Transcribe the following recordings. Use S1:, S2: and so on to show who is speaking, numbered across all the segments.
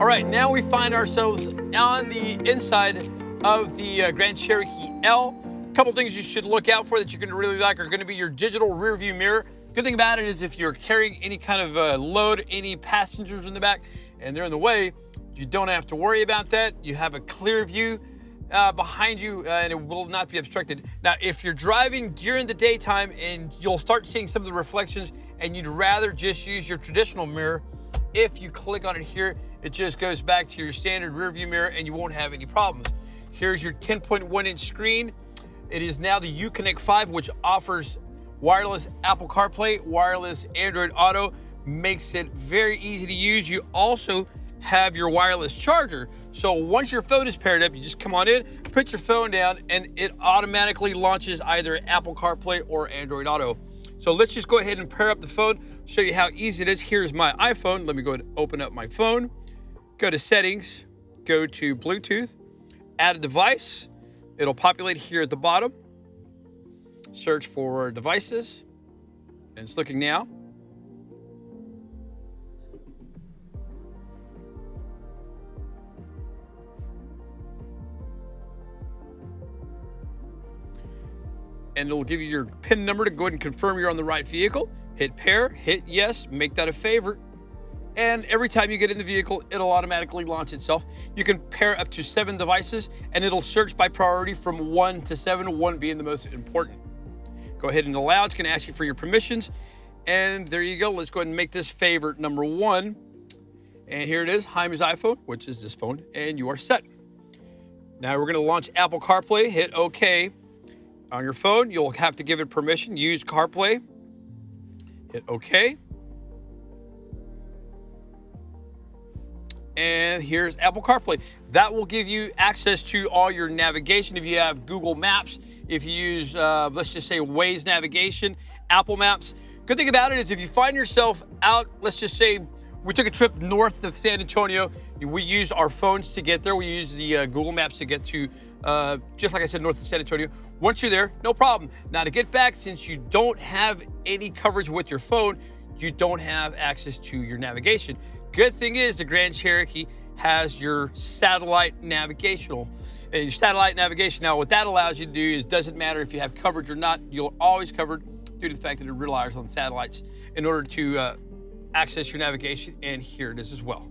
S1: All right, now we find ourselves on the inside of the Grand Cherokee L. A couple things you should look out for that you're gonna really like are gonna be your digital rear view mirror. Good thing about it is if you're carrying any kind of load, any passengers in the back, and they're in the way, you don't have to worry about that. You have a clear view behind you and it will not be obstructed. Now, if you're driving during the daytime and you'll start seeing some of the reflections and you'd rather just use your traditional mirror, if you click on it here, it just goes back to your standard rear view mirror and you won't have any problems. Here's your 10.1 inch screen. It is now the uConnect 5, which offers wireless Apple CarPlay, wireless Android Auto, makes it very easy to use. You also have your wireless charger. So once your phone is paired up, you just come on in, put your phone down, and it automatically launches either Apple CarPlay or Android Auto. So let's just go ahead and pair up the phone, show you how easy it is. Here's my iPhone. Let me go ahead and open up my phone. Go to settings, go to Bluetooth, add a device. It'll populate here at the bottom. Search for devices, and it's looking now. And it'll give you your PIN number to go ahead and confirm you're on the right vehicle. Hit pair, hit yes, make that a favorite. And every time you get in the vehicle, it'll automatically launch itself. You can pair up to 7 devices and it'll search by priority from 1 to 7, 1 being the most important. Go ahead and allow, it's gonna ask you for your permissions. And there you go, let's go ahead and make this favorite number 1. And here it is, Jaime's iPhone, which is this phone, and you are set. Now we're gonna launch Apple CarPlay, hit okay. On your phone, you'll have to give it permission, use CarPlay, hit okay. And here's Apple CarPlay. That will give you access to all your navigation. If you have Google Maps, if you use, let's just say Waze navigation, Apple Maps. Good thing about it is if you find yourself out, let's just say we took a trip north of San Antonio, we used our phones to get there. We used the Google Maps to get to, just like I said, north of San Antonio. Once you're there, no problem. Now to get back, since you don't have any coverage with your phone, you don't have access to your navigation. Good thing is the Grand Cherokee has your satellite navigational. And your satellite navigation, now what that allows you to do is, doesn't matter if you have coverage or not, you're always covered due to the fact that it relies on satellites in order to access your navigation, and here it is as well.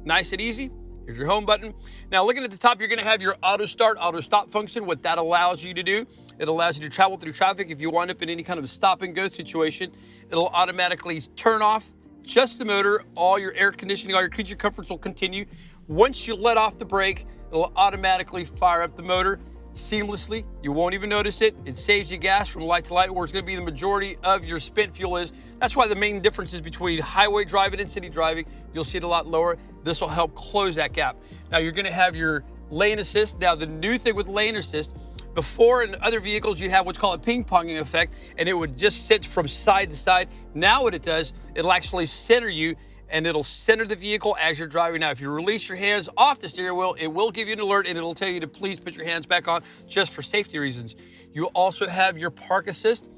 S1: Nice and easy. Here's your home button. Now looking at the top, you're gonna have your auto start, auto stop function. What that allows you to do, it allows you to travel through traffic. If you wind up in any kind of a stop and go situation, it'll automatically turn off just the motor, all your air conditioning, all your creature comforts will continue. Once you let off the brake, it'll automatically fire up the motor seamlessly. You won't even notice it. It saves you gas from light to light, where it's gonna be the majority of your spent fuel is. That's why the main difference is between highway driving and city driving. You'll see it a lot lower. This will help close that gap. Now you're gonna have your lane assist. Now the new thing with lane assist, before in other vehicles, you'd have what's called a ping-ponging effect, and it would just sit from side to side. Now what it does, it'll actually center you, and it'll center the vehicle as you're driving. Now, if you release your hands off the steering wheel, it will give you an alert, and it'll tell you to please put your hands back on just for safety reasons. You also have your park assist.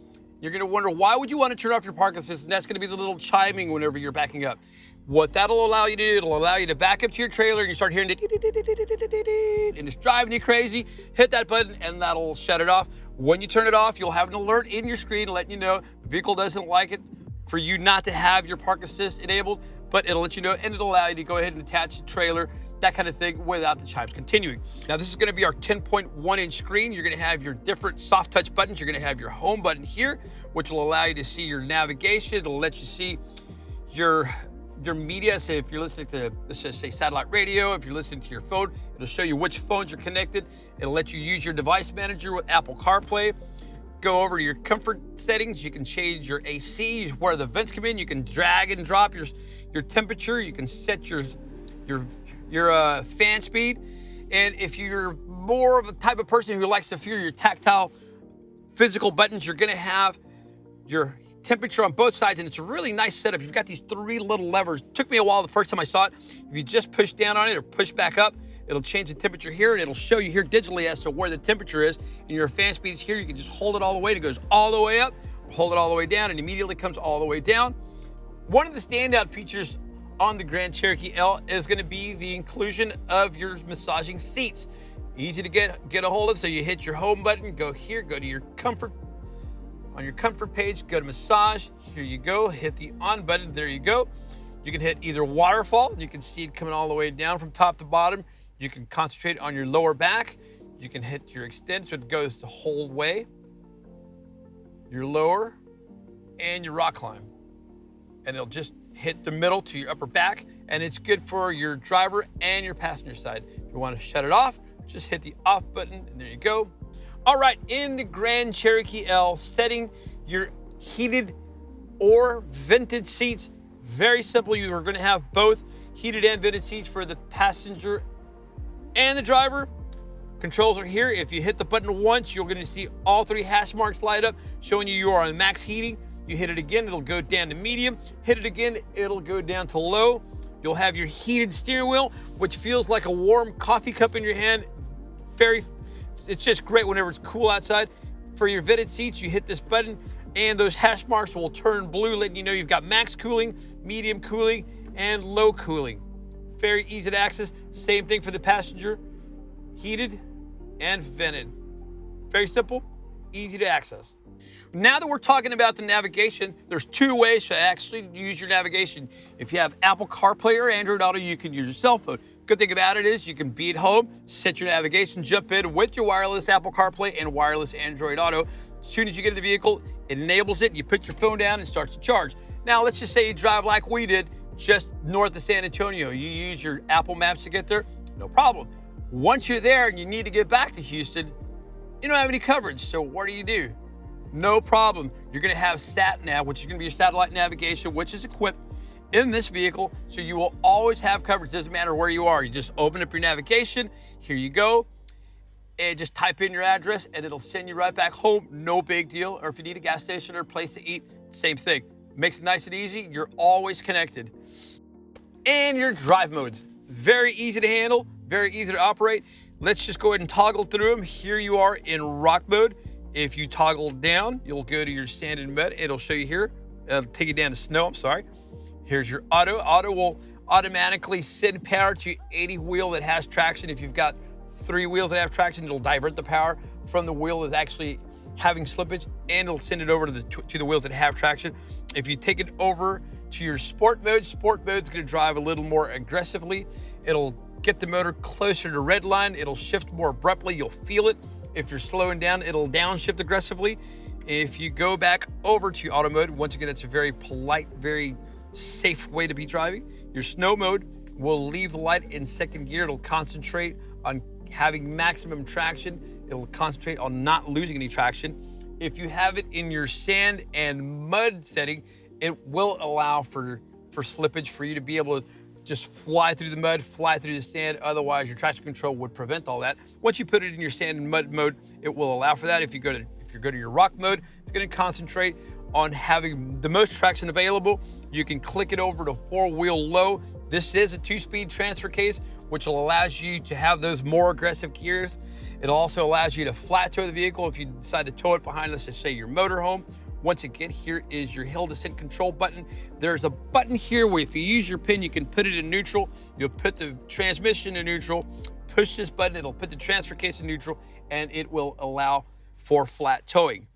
S1: You're gonna wonder, why would you want to turn off your park assist? And that's gonna be the little chiming whenever you're backing up. What that'll allow you to do, it'll allow you to back up to your trailer and you start hearing the and it's driving you crazy. Hit that button and that'll shut it off. When you turn it off, you'll have an alert in your screen letting you know the vehicle doesn't like it for you not to have your park assist enabled, but it'll let you know, and it'll allow you to go ahead and attach a trailer, that kind of thing, without the chimes continuing. Now this is gonna be our 10.1 inch screen. You're gonna have your different soft touch buttons. You're gonna have your home button here, which will allow you to see your navigation. It'll let you see your media. So if you're listening to, let's just say satellite radio, if you're listening to your phone, it'll show you which phones are connected. It'll let you use your device manager with Apple CarPlay. Go over to your comfort settings. You can change your AC, where the vents come in. You can drag and drop your temperature. You can set your fan speed. And if you're more of a type of person who likes to feel your tactile physical buttons, you're gonna have your temperature on both sides, and it's a really nice setup. You've got these 3 little levers. It took me a while the first time I saw it. If you just push down on it or push back up, it'll change the temperature here, and it'll show you here digitally as to where the temperature is. And your fan speed is here. You can just hold it all the way, and it goes all the way up, hold it all the way down, and immediately comes all the way down. One of the standout features on the Grand Cherokee L is going to be the inclusion of your massaging seats. Easy to get a hold of. So you hit your home button, go here, go to your comfort. On your comfort page, go to massage. Here you go. Hit the on button. There you go. You can hit either waterfall. You can see it coming all the way down from top to bottom. You can concentrate on your lower back. You can hit your extend so it goes the whole way. Your lower and your rock climb. And it'll just hit the middle to your upper back. And it's good for your driver and your passenger side. If you want to shut it off, just hit the off button and there you go. All right, in the Grand Cherokee L, setting your heated or vented seats, very simple. You are gonna have both heated and vented seats for the passenger and the driver. Controls are here. If you hit the button once, you're gonna see all 3 hash marks light up, showing you are on max heating. You hit it again, it'll go down to medium. Hit it again, it'll go down to low. You'll have your heated steering wheel, which feels like a warm coffee cup in your hand. It's just great whenever it's cool outside. For your vented seats, you hit this button and those hash marks will turn blue, letting you know you've got max cooling, medium cooling, and low cooling. Very easy to access. Same thing for the passenger, heated and vented. Very simple, easy to access. Now that we're talking about the navigation, there's 2 ways to actually use your navigation. If you have Apple CarPlay or Android Auto, you can use your cell phone. Good thing about it is you can be at home, set your navigation, jump in with your wireless Apple CarPlay and wireless Android Auto. As soon as you get in the vehicle, it enables it, you put your phone down and starts to charge. Now, let's just say you drive like we did, just north of San Antonio. You use your Apple Maps to get there, no problem. Once you're there and you need to get back to Houston, you don't have any coverage, so what do? No problem. You're gonna have SatNav, which is gonna be your satellite navigation, which is equipped in this vehicle, so you will always have coverage. Doesn't matter where you are. You just open up your navigation, here you go, and just type in your address and it'll send you right back home, no big deal. Or if you need a gas station or a place to eat, same thing. Makes it nice and easy, you're always connected. And your drive modes, very easy to handle, very easy to operate. Let's just go ahead and toggle through them. Here you are in rock mode. If you toggle down, you'll go to your standard mode. It'll show you here. It'll take you down to snow, I'm sorry. Here's your auto. Auto will automatically send power to 80 wheel that has traction. If you've got 3 wheels that have traction, it'll divert the power from the wheel that's actually having slippage, and it'll send it over to the wheels that have traction. If you take it over to your sport mode's gonna drive a little more aggressively. It'll get the motor closer to red line. It'll shift more abruptly. You'll feel it. If you're slowing down, it'll downshift aggressively. If you go back over to auto mode, once again, that's a very polite, very safe way to be driving. Your snow mode will leave the light in 2nd gear. It'll concentrate on having maximum traction. It'll concentrate on not losing any traction. If you have it in your sand and mud setting, it will allow for slippage, for you to be able to just fly through the mud, fly through the sand. Otherwise, your traction control would prevent all that. Once you put it in your sand and mud mode, it will allow for that. If you go to your rock mode, it's going to concentrate on having the most traction available. You can click it over to 4-wheel low. This is a 2-speed transfer case, which will allow you to have those more aggressive gears. It also allows you to flat tow the vehicle if you decide to tow it behind, let's just say, your motorhome. Once again, here is your hill descent control button. There's a button here where if you use your pin, you can put it in neutral. You'll put the transmission in neutral, push this button, it'll put the transfer case in neutral, and it will allow for flat towing.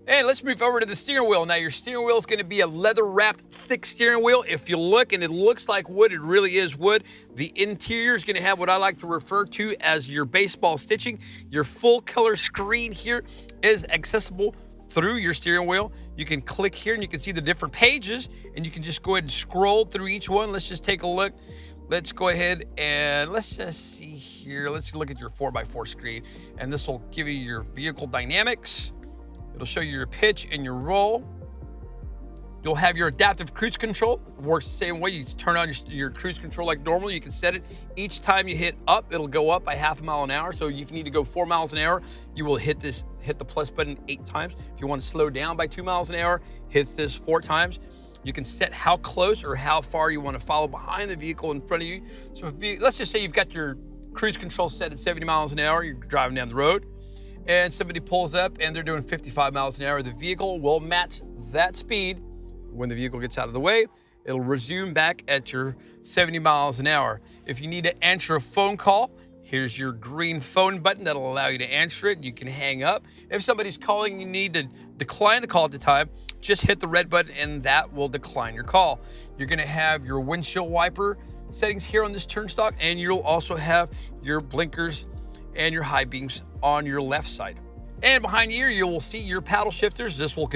S1: And let's move over to the steering wheel. Now, your steering wheel is going to be a leather-wrapped, thick steering wheel. If you look, and it looks like wood, it really is wood. The interior is going to have what I like to refer to as your baseball stitching. Your full-color screen here is accessible through your steering wheel. You can click here, and you can see the different pages, and you can just go ahead and scroll through each one. Let's just take a look. Let's go ahead and let's just see here. Let's look at your 4x4 screen, and this will give you your vehicle dynamics. It'll show you your pitch and your roll. You'll have your adaptive cruise control. It works the same way. You turn on your cruise control like normal. You can set it each time you hit up, it'll go up by ½ mile an hour. So if you need to go 4 miles an hour, you will hit the plus button 8 times. If you want to slow down by 2 miles an hour, hit this 4 times. You can set how close or how far you want to follow behind the vehicle in front of you. So let's just say you've got your cruise control set at 70 miles an hour. You're driving down the road, and somebody pulls up and they're doing 55 miles an hour. The vehicle will match that speed. When the vehicle gets out of the way, it'll resume back at your 70 miles an hour. If you need to answer a phone call, here's your green phone button that'll allow you to answer it. You can hang up. If somebody's calling and you need to decline the call at the time, just hit the red button and that will decline your call. You're gonna have your windshield wiper settings here on this turnstile, and you'll also have your blinkers and your high beams on your left side. And behind here, you will see your paddle shifters. This will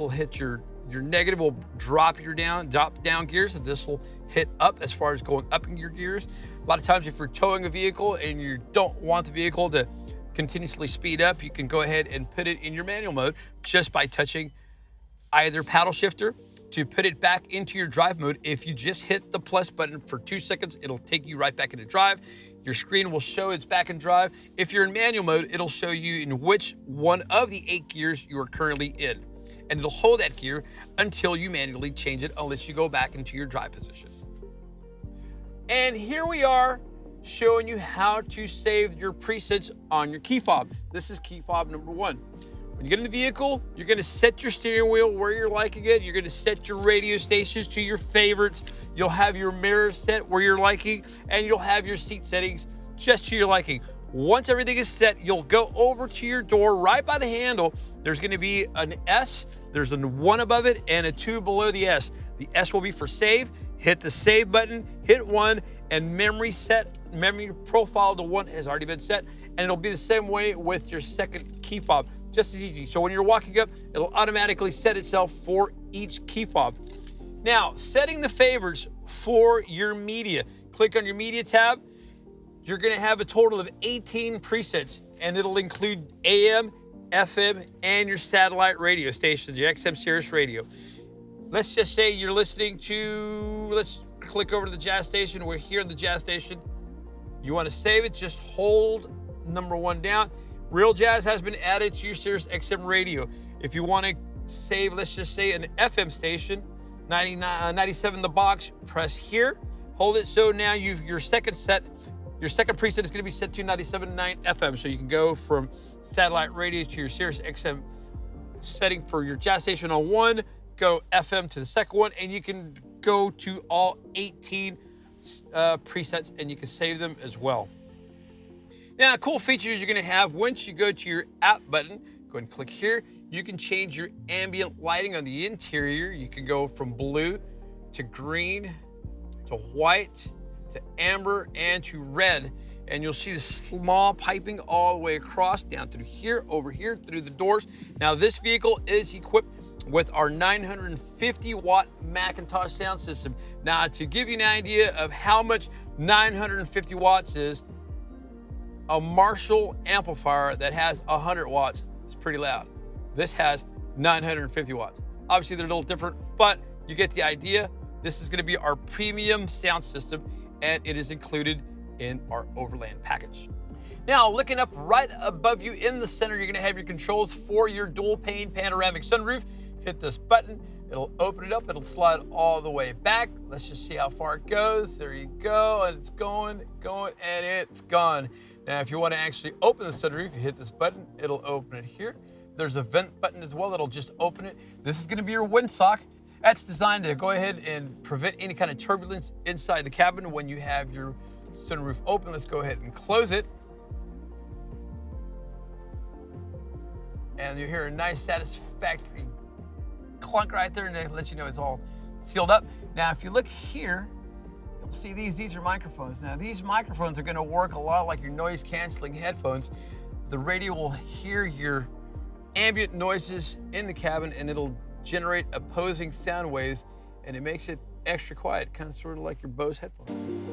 S1: hit your negative, will drop down gears, and this will hit up as far as going up in your gears. A lot of times if you're towing a vehicle and you don't want the vehicle to continuously speed up, you can go ahead and put it in your manual mode just by touching either paddle shifter to put it back into your drive mode. If you just hit the plus button for 2 seconds, it'll take you right back into drive. Your screen will show it's back in drive. If you're in manual mode, it'll show you in which one of the 8 gears you are currently in. And it'll hold that gear until you manually change it, unless you go back into your drive position. And here we are showing you how to save your presets on your key fob. This is key fob number 1. When you get in the vehicle, you're gonna set your steering wheel where you're liking it. You're gonna set your radio stations to your favorites. You'll have your mirrors set where you're liking, and you'll have your seat settings just to your liking. Once everything is set, you'll go over to your door right by the handle. There's gonna be an S, there's a 1 above it, and a 2 below the S. The S will be for save. Hit the save button, hit 1, and memory profile to 1 has already been set, and it'll be the same way with your second key fob. Just as easy. So when you're walking up, it'll automatically set itself for each key fob. Now, setting the favorites for your media. Click on your media tab. You're gonna have a total of 18 presets, and it'll include AM, FM, and your satellite radio stations, your XM Sirius radio. Let's just say you're listening to, let's click over to the jazz station. We're here in the jazz station. You wanna save it, just hold number 1 down. Real Jazz has been added to your Sirius XM radio. If you want to save, let's just say an FM station, 97 The Box, press here, hold it. So now your second preset is going to be set to 97.9 FM. So you can go from satellite radio to your Sirius XM setting for your jazz station on 1, go FM to the second one, and you can go to all 18 presets and you can save them as well. Now, cool features you're gonna have once you go to your app button, go ahead and click here. You can change your ambient lighting on the interior. You can go from blue to green to white to amber and to red. And you'll see the small piping all the way across, down through here, over here, through the doors. Now, this vehicle is equipped with our 950 watt Macintosh sound system. Now, to give you an idea of how much 950 watts is, a Marshall amplifier that has 100 watts is pretty loud. This has 950 watts. Obviously they're a little different, but you get the idea. This is gonna be our premium sound system, and it is included in our overland package. Now, looking up right above you in the center, you're gonna have your controls for your dual-pane panoramic sunroof. Hit this button, it'll open it up, it'll slide all the way back. Let's just see how far it goes. There you go, and it's going, and it's gone. Now, if you want to actually open the sunroof, you hit this button, it'll open it here. There's a vent button as well that'll just open it. This is going to be your windsock. That's designed to go ahead and prevent any kind of turbulence inside the cabin when you have your sunroof open. Let's go ahead and close it. And you hear a nice satisfactory clunk right there, and it lets you know it's all sealed up. Now, if you look here, you'll see these are microphones. Now, these microphones are gonna work a lot like your noise canceling headphones. The radio will hear your ambient noises in the cabin, and it'll generate opposing sound waves, and it makes it extra quiet, kind of sort of like your Bose headphones.